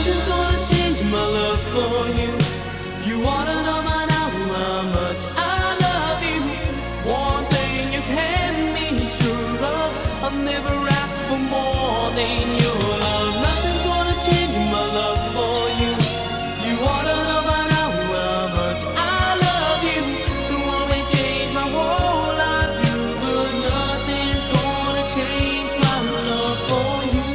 nothing's gonna change my love for you. You wanna know by now how much I love you. One thing you can be sure of, I'll never ask for more than your love. Nothing's gonna change my love for you. You wanna know by now how much I love you. It won't change my whole life, you, but nothing's gonna change my love for you.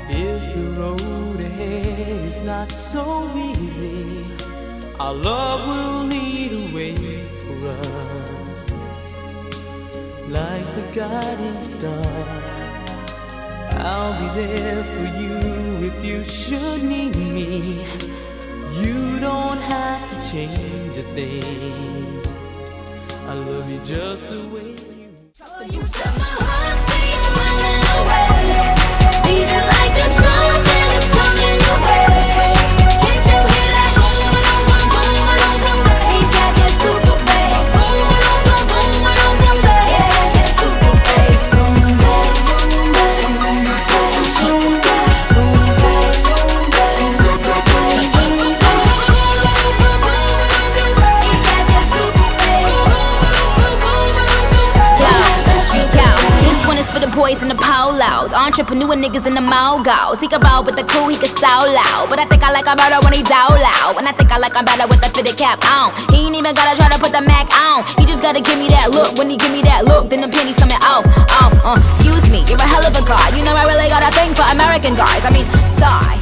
If the road ahead is not so easy, our love will lead a way for us. Like the guiding star, I'll be there for you if you should need me. You don't have to change a thing. I love you just the way you set my heart beat running away, beating like a drum and it's coming your way. Can't you hear that boom, boom, boom, boom, boom, boom? He got that super bass. Boom, boom, boom, boom, boom, boom, boom. He has that super bass. Boom, bass, boom, bass, boom, bass, boom, bass, boom, bass, boom, bass, boom, bass, boom, boom, boom, boom, boom. He got that super bass. Boom, boom, boom, boom, boom, boom. Yo, this one is for the boys in the polos, entrepreneur niggas in the mogos. He can roll with the cool, he can sound loud, but I think I like him better when he down loud. And I think I like him better with the fitted cap on. He ain't even gotta try to put the Mac on. He just gotta give me that look. When he give me that look, then the pennies coming off. Excuse me, you're a hell of a guy. You know I really got a thing for American guys. I mean, sigh.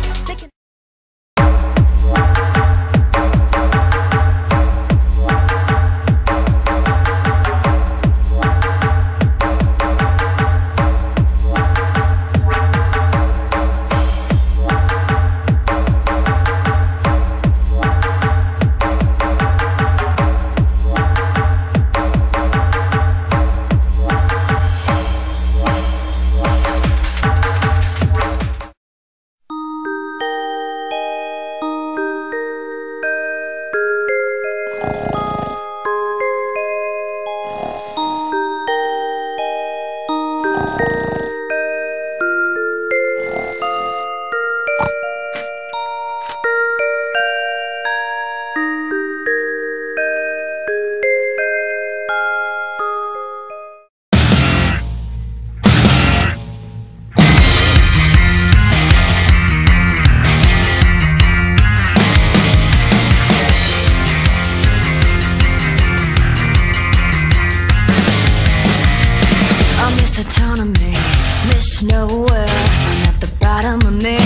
Nowhere, I'm at the bottom of me.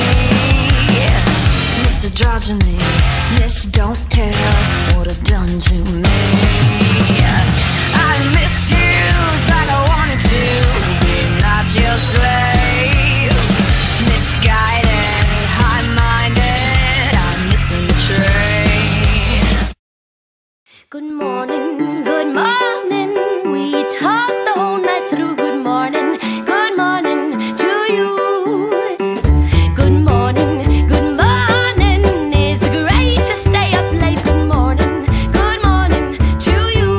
Mr. Androgyny, miss, don't tell what I've done to me. I misused like I wanted to, not your slave. Misguided, high-minded, I'm missing the train. Good morning, good morning. We talked the whole night through. Good morning, good morning to you. Good morning, good morning. It's great to stay up late. Good morning to you.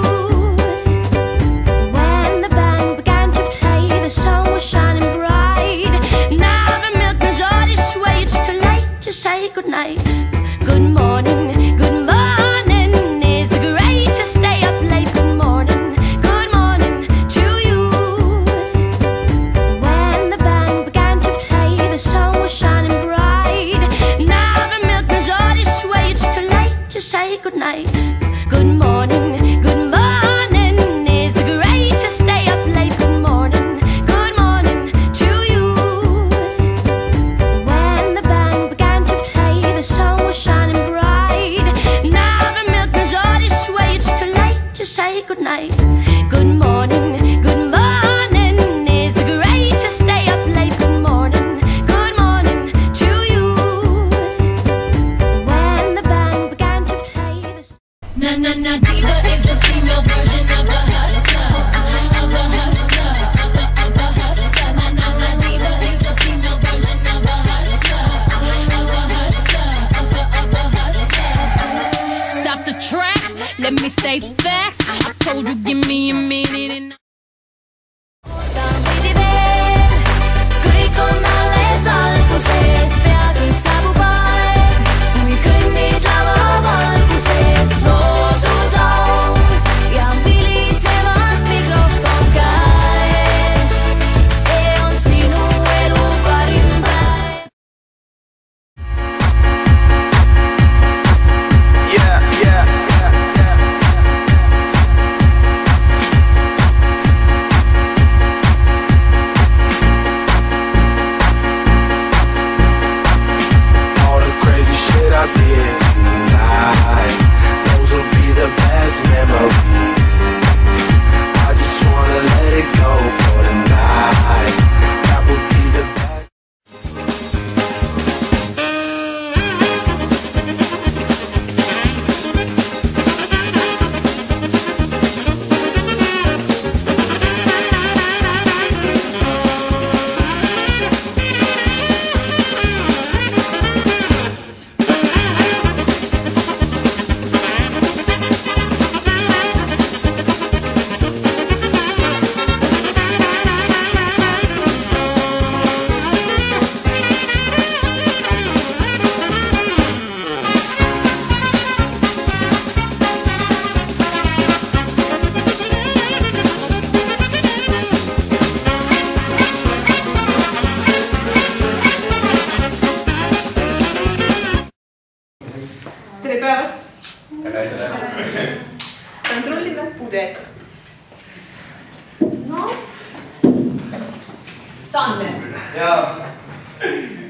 Sander. Jaa.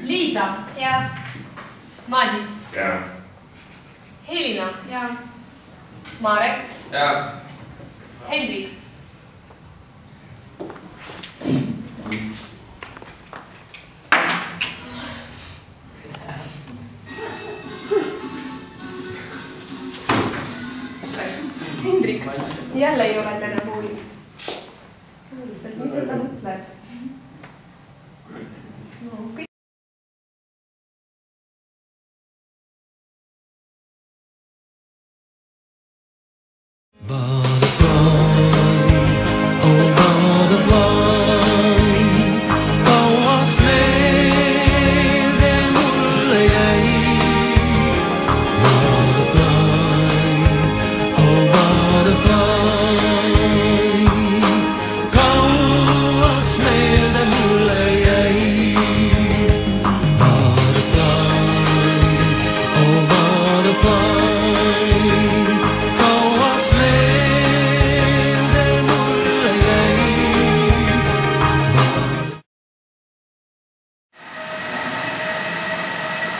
Liisa. Jaa. Madis. Jaa. Helina. Jaa. Marek. Jaa. Hendrik. Hendrik, jälle ei ole täna koolis. Mida ta mõtleb?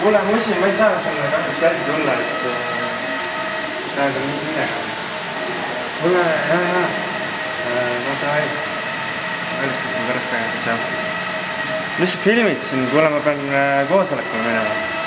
Kuule, Musi, ma ei saa sulle kahjuks järgi tulla, et praegu on nii minema. Kuule, jaa. No davai. Välistaksin pärast tagasi, tšau. Mis sa filmid siin? Kuule, ma pean koosolekule minema.